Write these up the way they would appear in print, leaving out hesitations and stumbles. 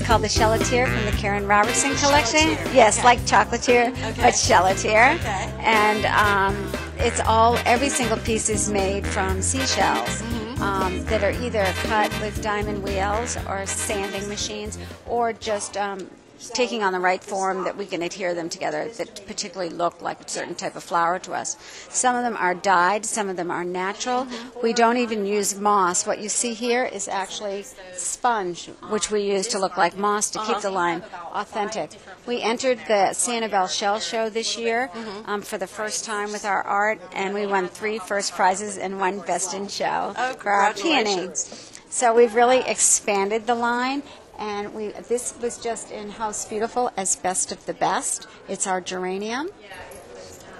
is called the Shellatier from the Karen Robertson Collection. Shellatier. Yes, Okay. like chocolatier, but Shellatier. Okay. And it's every single piece is made from seashells that are either cut with diamond wheels or sanding machines, or just taking on the right form that we can adhere them together that particularly look like a certain type of flower to us. Some of them are dyed, some of them are natural. We don't even use moss. What you see here is actually sponge, which we use to look like moss to keep the line authentic. We entered the Sanibel Shell Show this year for the first time with our art, and we won 3 first prizes and 1 Best in Show for our peony. So we've really expanded the line. And this was just in House Beautiful as Best of the Best. It's our geranium.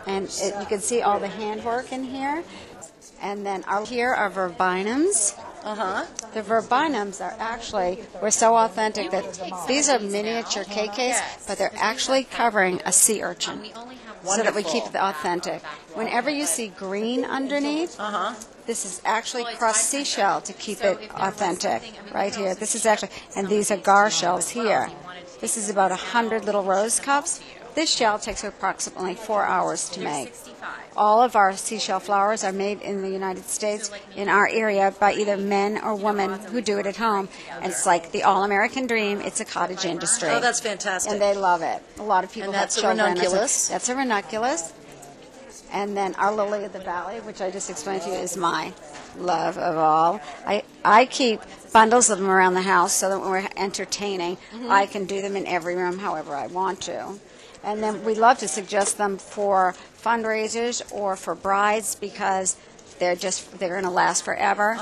And you can see all the handwork in here. And then here are verbinums. The verbinums are actually, we're so authentic that these are miniature KKs, but they're actually covering a sea urchin. So that we keep it authentic. Whenever you see green underneath, this is actually crushed seashell to keep it authentic. Right here, this is actually, and these are gar shells here. This is about 100 little rose cups. This shell takes approximately 4 hours to make. All of our seashell flowers are made in the United States, in our area, by either men or women who do it at home. And it's like the all-American dream. It's a cottage industry. Oh, that's fantastic. And they love it. A lot of people have children. And that's a ranunculus. That's a ranunculus. And then our lily of the valley, which I just explained to you, is my love of all. I keep bundles of them around the house so that when we're entertaining, I can do them in every room however I want to. And then we love to suggest them for fundraisers or for brides because they're going to last forever.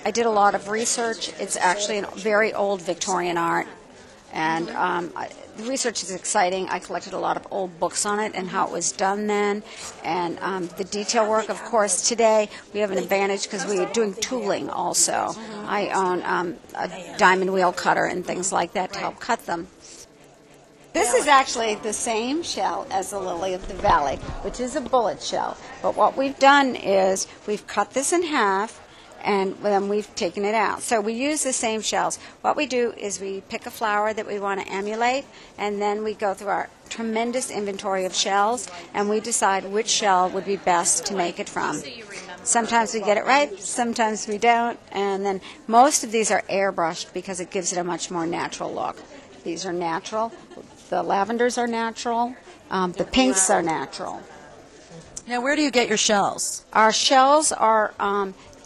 I did a lot of research. It's actually a very old Victorian art. And the research is exciting. I collected a lot of old books on it and how it was done then. And the detail work, of course, today we have an advantage because we are doing tooling also. I own a diamond wheel cutter and things like that to help cut them. This is actually the same shell as the lily of the valley, which is a bullet shell. But what we've done is we've cut this in half, and then we've taken it out. So we use the same shells. What we do is we pick a flower that we want to emulate, and then we go through our tremendous inventory of shells, and we decide which shell would be best to make it from. Sometimes we get it right, sometimes we don't, and then most of these are airbrushed because it gives it a much more natural look. These are natural. The lavenders are natural. The pinks are natural. Now, where do you get your shells? Our shells are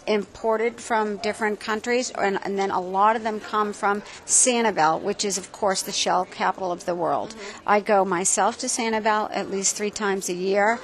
imported from different countries, and then a lot of them come from Sanibel, which is, of course, the shell capital of the world. I go myself to Sanibel at least 3 times a year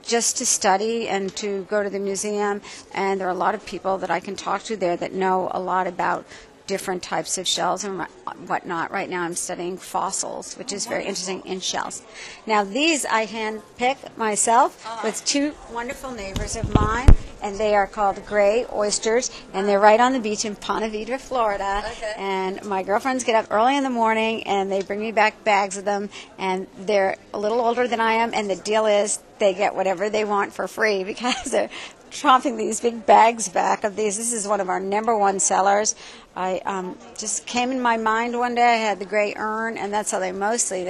just to study and to go to the museum, and there are a lot of people that I can talk to there that know a lot about different types of shells and whatnot. Right now I'm studying fossils, which is very interesting in shells. Now these I hand pick myself with 2 wonderful neighbors of mine, and they are called gray oysters, and they're right on the beach in Ponte Vedra, Florida. And my girlfriends get up early in the morning and they bring me back bags of them, and they're a little older than I am, and the deal is they get whatever they want for free because they're tromping these big bags back of these. This is one of our #1 sellers. I just came in my mind one day. I had the gray urn, and that's how they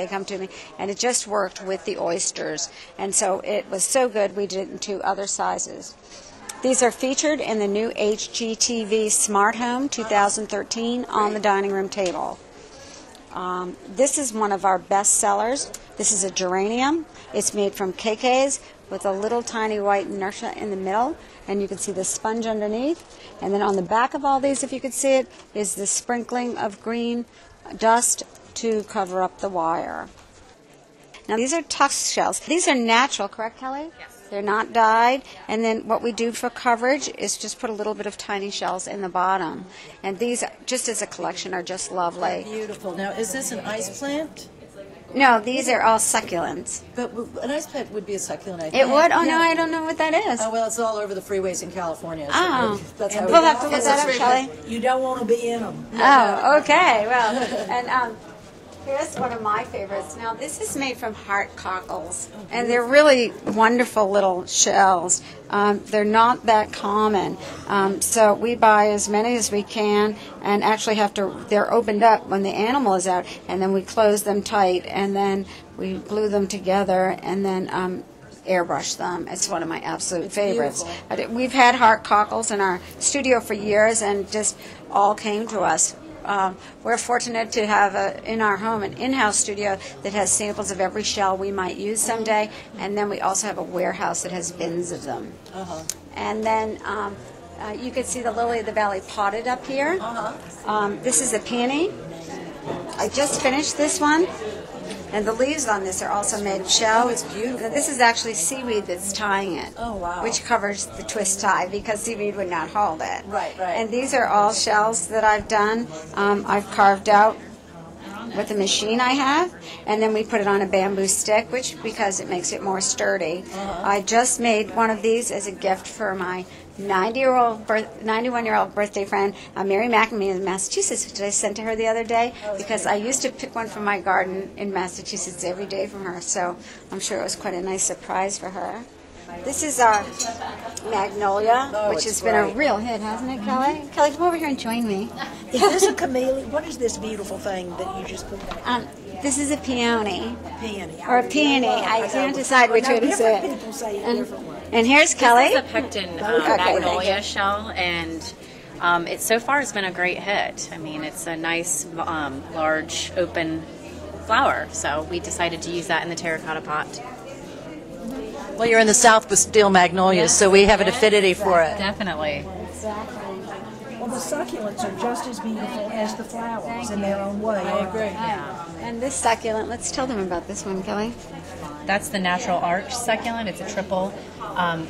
come to me. And it just worked with the oysters. And so it was so good we did it in 2 other sizes. These are featured in the new HGTV Smart Home 2013 on the dining room table. This is one of our best sellers. This is a geranium. It's made from KKs with a little tiny white inertia in the middle, and you can see the sponge underneath. And then on the back of all these, if you could see it, is the sprinkling of green dust to cover up the wire. Now these are tusk shells. These are natural, correct, Kelly? Yes. They're not dyed. And then what we do for coverage is just put a little bit of tiny shells in the bottom. And these, just as a collection, are just lovely. Beautiful. Now, is this an ice plant? No, these are all succulents. But an ice plant would be a succulent, I think. It would? Oh, no, I don't know what that is. Oh, well, it's all over the freeways in California. So oh. That's how we'll have to look that up, Shelley. You don't want to be in them. Oh, okay. Well, and Here's one of my favorites. Now, this is made from heart cockles, and they're really wonderful little shells. They're not that common, so we buy as many as we can, and actually they're opened up when the animal is out, and then we close them tight, and then we glue them together, and then airbrush them. It's one of my absolute favorites. We've had heart cockles in our studio for years, and just all came to us. We're fortunate to have in our home an in-house studio that has samples of every shell we might use someday, and then we also have a warehouse that has bins of them. And then you can see the lily of the valley potted up here. This is a peony. I just finished this one. And the leaves on this are also made shell. Oh, it's beautiful. This is actually seaweed that's tying it. Oh, wow. Which covers the twist tie because seaweed would not hold it. Right, right. And these are all shells that I've done. I've carved out with the machine I have, and then we put it on a bamboo stick, because it makes it more sturdy. I just made one of these as a gift for my 91-year-old birthday friend, Mary McNamee in Massachusetts, which I sent to her the other day, because I used to pick one from my garden in Massachusetts every day from her, so I'm sure it was quite a nice surprise for her. This is our magnolia, which has been a real hit, hasn't it, Kelly? Kelly, come over here and join me. Is this a camellia? What is this beautiful thing that you just put back? This is a peony. Peony. Or a peony. I can't decide which one is it. People say it different ways. And here's Kelly. This is a pectin magnolia shell, and so far it's been a great hit. I mean, it's a nice, large, open flower, so we decided to use that in the terracotta pot. Well, you're in the South with steel magnolias, so we have an affinity for it. Definitely. Well, the succulents are just as beautiful as the flowers in their own way. I agree. Yeah. And this succulent, let's tell them about this one, Kelly. That's the natural arch succulent. It's a triple.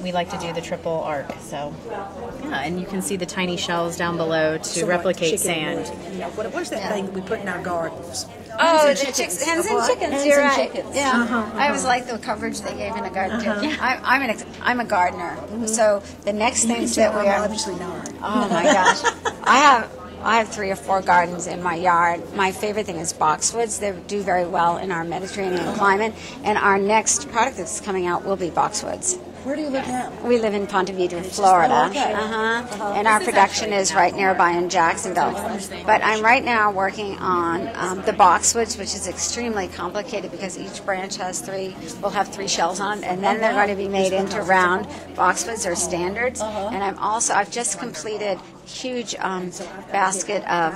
We like to do the triple arc. So, yeah, and you can see the tiny shells down below to replicate sand. What's that thing that we put in our gardens? Oh, hens and chickens. You're right. Yeah, I always like the coverage they gave in a garden too. I'm a gardener, so the next things that we are. Obviously not. Oh my gosh, I have 3 or 4 gardens in my yard. My favorite thing is boxwoods. They do very well in our Mediterranean climate, and our next product that's coming out will be boxwoods. Where do you live now? We live in Ponte Vedra, Florida. okay. And our production is right nearby in Jacksonville. But I'm right now working on the boxwoods, which is extremely complicated because each branch will have 3 shells on it, and then they're going to be made into round boxwoods or standards. And I've just completed a huge basket of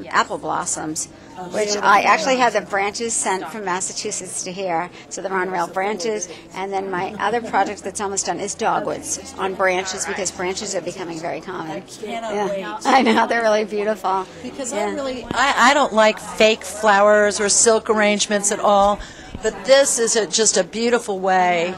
apple blossoms, which I actually had the branches sent from Massachusetts to here, so they're on real branches. And then my other project that's almost done is dogwoods on branches, because branches are becoming very common. I know, they're really beautiful. Because I don't like fake flowers or silk arrangements at all, but this is just a beautiful way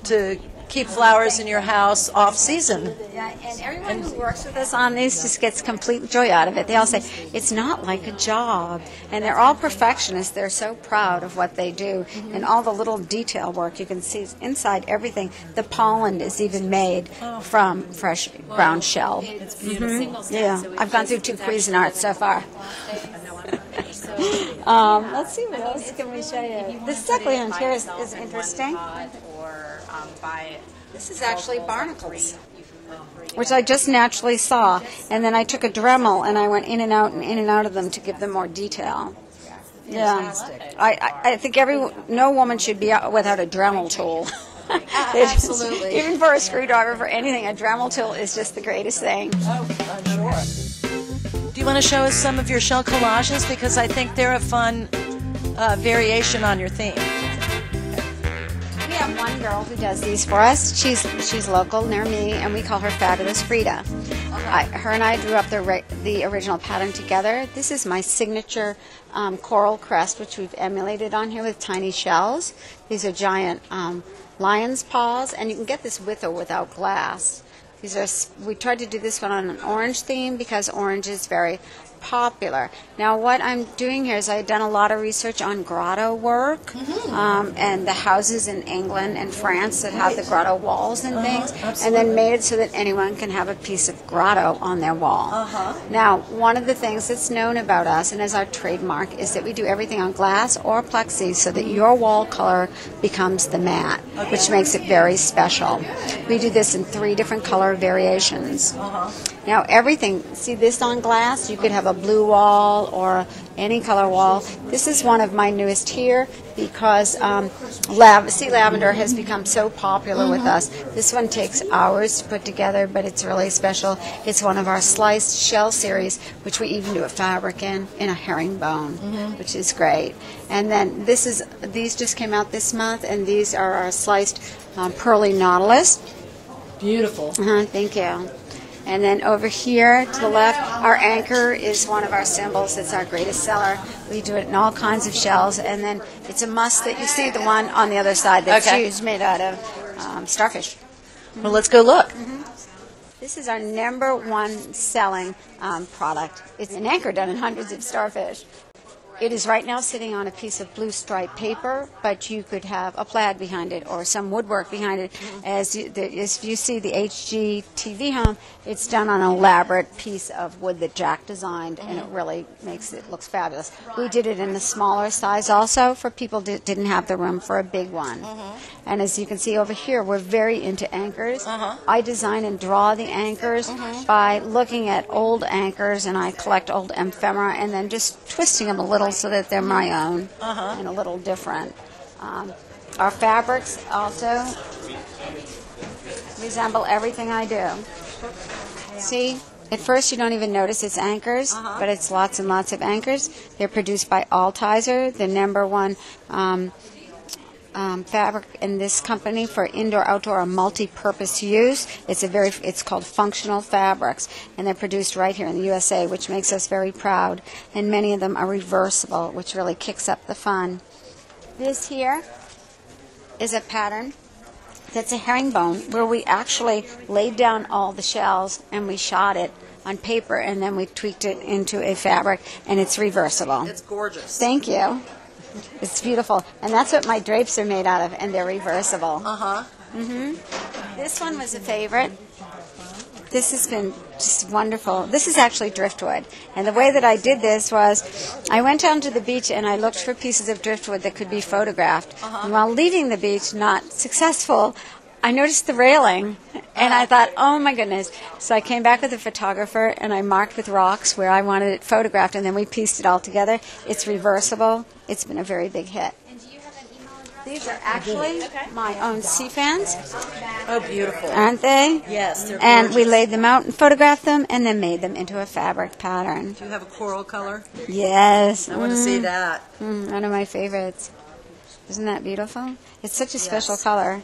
to keep flowers in your house off season. Yeah, and everyone who works with us on these just gets complete joy out of it. They all say, it's not like a job. And they're all perfectionists. They're so proud of what they do. And all the little detail work you can see inside everything. The pollen is even made from fresh ground shell. It's beautiful. Yeah, I've gone through 2 Cuisinarts so far. Let's see, what else can we show you? The succulent here is interesting. This is actually barnacles, which I just naturally saw, and then I took a Dremel and I went in and out of them to give them more detail. Yeah, I think no woman should be out without a Dremel tool. Absolutely. Even for a screwdriver, for anything, a Dremel tool is just the greatest thing. Oh, I'm sure. Do you want to show us some of your shell collages? Because I think they're a fun variation on your theme. We have one girl who does these for us. She's local near me, and we call her Fabulous Frida. Her and I drew up the original pattern together. This is my signature coral crest, which we've emulated on here with tiny shells. These are giant lion's paws, and you can get this with or without glass. We tried to do this one on an orange theme because orange is very popular. Now, what I'm doing here is I've done a lot of research on grotto work and the houses in England and France that have the grotto walls and things, and then made it so that anyone can have a piece of grotto on their wall. Now, one of the things that's known about us and as our trademark is that we do everything on glass or plexi so that your wall color becomes the matte, which makes it very special. We do this in 3 different color variations. Now, everything, see this on glass? You could have a blue wall or any color wall. This is one of my newest here because sea lavender has become so popular with us. This one takes hours to put together, but it's really special. It's one of our sliced shell series, which we even do a fabric in a herringbone, which is great. And then these just came out this month, and these are our sliced Pearly Nautilus. Beautiful. Thank you. And then over here to the left, our anchor is one of our symbols. It's our greatest seller. We do it in all kinds of shells. And then it's a must that you see the one on the other side that's huge, made out of starfish. Well, let's go look. This is our #1 selling product. It's an anchor done in hundreds of starfish. It is right now sitting on a piece of blue striped paper, but you could have a plaid behind it or some woodwork behind it. As you see the HG TV home, it's done on an elaborate piece of wood that Jack designed, and it really makes it looks fabulous. We did it in a smaller size also for people that didn't have the room for a big one. And as you can see over here, we're very into anchors. I design and draw the anchors by looking at old anchors, and I collect old ephemera and then just twisting them a little so that they're my own and a little different. Our fabrics also resemble everything I do. See, at first you don't even notice it's anchors, but it's lots and lots of anchors. They're produced by Altizer, the #1 fabric in this company for indoor, outdoor, or multi-purpose use. It's called functional fabrics, and they're produced right here in the USA, which makes us very proud. And many of them are reversible, which really kicks up the fun. This here is a pattern that's a herringbone where we actually laid down all the shells and we shot it on paper, and then we tweaked it into a fabric, and it's reversible. It's gorgeous. Thank you. It's beautiful. And that's what my drapes are made out of, and they're reversible. This one was a favorite. This has been just wonderful. This is actually driftwood. And the way that I did this was I went down to the beach and I looked for pieces of driftwood that could be photographed. And while leaving the beach, not successful, I noticed the railing, and I thought, oh my goodness. So I came back with a photographer, and I marked with rocks where I wanted it photographed, and then we pieced it all together. It's reversible. It's been a very big hit. These are actually my own sea fans. Oh, beautiful. Aren't they? Yes, they're gorgeous. And we laid them out and photographed them, and then made them into a fabric pattern. Do you have a coral color? Yes. I want to see that. One of my favorites. Isn't that beautiful? It's such a special color.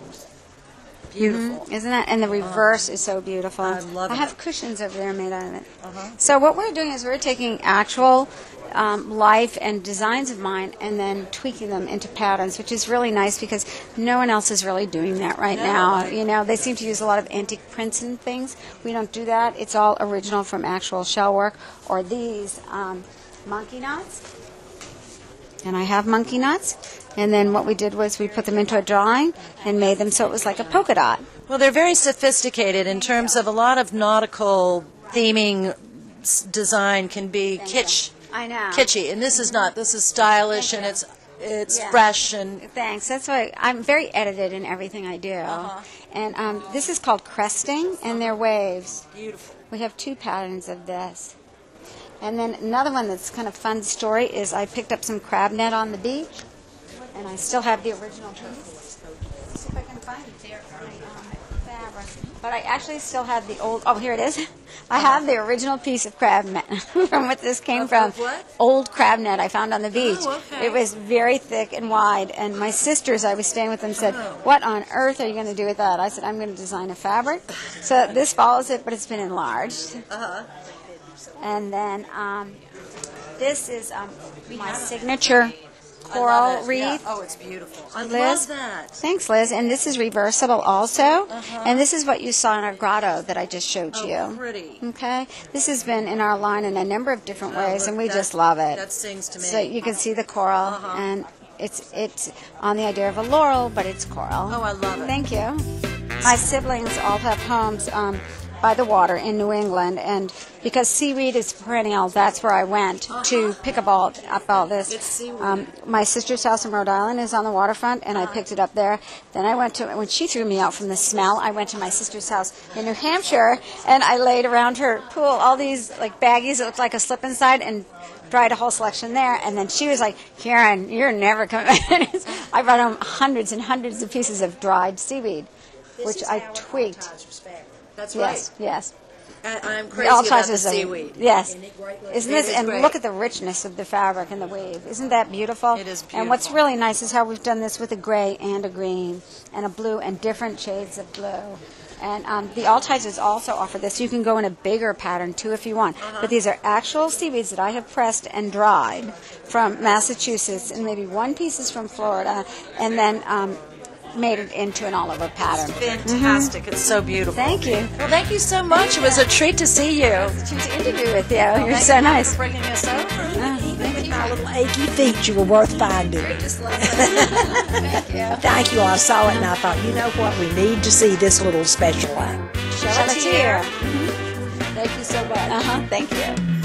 Beautiful. Isn't that? And the reverse is so beautiful. I love it. I have cushions over there made out of it. So what we're doing is we're taking actual life and designs of mine and then tweaking them into patterns, which is really nice because no one else is really doing that right now. You know, they seem to use a lot of antique prints and things. We don't do that. It's all original from actual shell work, or these monkey knots. And I have monkey knots. And then what we did was we put them into a drawing and made them so it was like a polka dot. Well, they're very sophisticated in terms of a lot of nautical theming design can be I know. kitschy, and this is not. This is stylish, and it's fresh and. Thanks. That's why I'm very edited in everything I do. And this is called cresting, and they're waves. Beautiful. We have 2 patterns of this. And then another one that's kind of fun story is I picked up some crab net on the beach, and I still have the original piece. Let's see if I can find it there. Fabric. But I actually still have the old. Oh, here it is. I have the original piece of crab net from what this came from. What? Old crab net I found on the beach. Oh, okay. It was very thick and wide. And my sisters, I was staying with them, said, "What on earth are you going to do with that?" I said, "I'm going to design a fabric." So this follows it, but it's been enlarged. And then this is my signature coral wreath. Yeah. Oh, it's beautiful. I Liz? love that. Thanks, Liz. And this is reversible also. And this is what you saw in our grotto that I just showed you. Oh, pretty. Okay? This has been in our line in a number of different ways, look, and we that- just love it. That sings to me. So you can see the coral, and it's on the idea of a laurel, but it's coral. Oh, I love it. Thank you. My siblings all have homes by the water in New England, and because seaweed is perennial, that's where I went to pick up all this. It's seaweed. My sister's house in Rhode Island is on the waterfront, and I picked it up there. Then I went to, when she threw me out from the smell, I went to my sister's house in New Hampshire, and I laid around her pool all these like baggies that looked like a slip inside, and dried a whole selection there. And then she was like, Karen, you're never coming. I brought home hundreds and hundreds of pieces of dried seaweed, which I tweaked. That's Yes, right. yes. I'm The crazy all about the sizes of- seaweed. Yes. Isn't this, is and great. look at the richness of the fabric and the weave. Isn't that beautiful? It is And what's beautiful. really nice is how we've done this with a gray and a green and a blue and different shades of blue. And the Altisers also offer this. You can go in a bigger pattern too if you want. But these are actual seaweeds that I have pressed and dried from Massachusetts, and maybe one piece is from Florida, and then made it into an all-over pattern. Fantastic. It's so beautiful. Thank you. Well, thank you so much. It was a treat to see you. To interview with you. You're so nice. For bringing us over. Even with my little achy feet, you were worth finding. Thank you. I saw it and I thought, you know what? We need to see this little special line. Shellatier. Thank you so much. Thank you.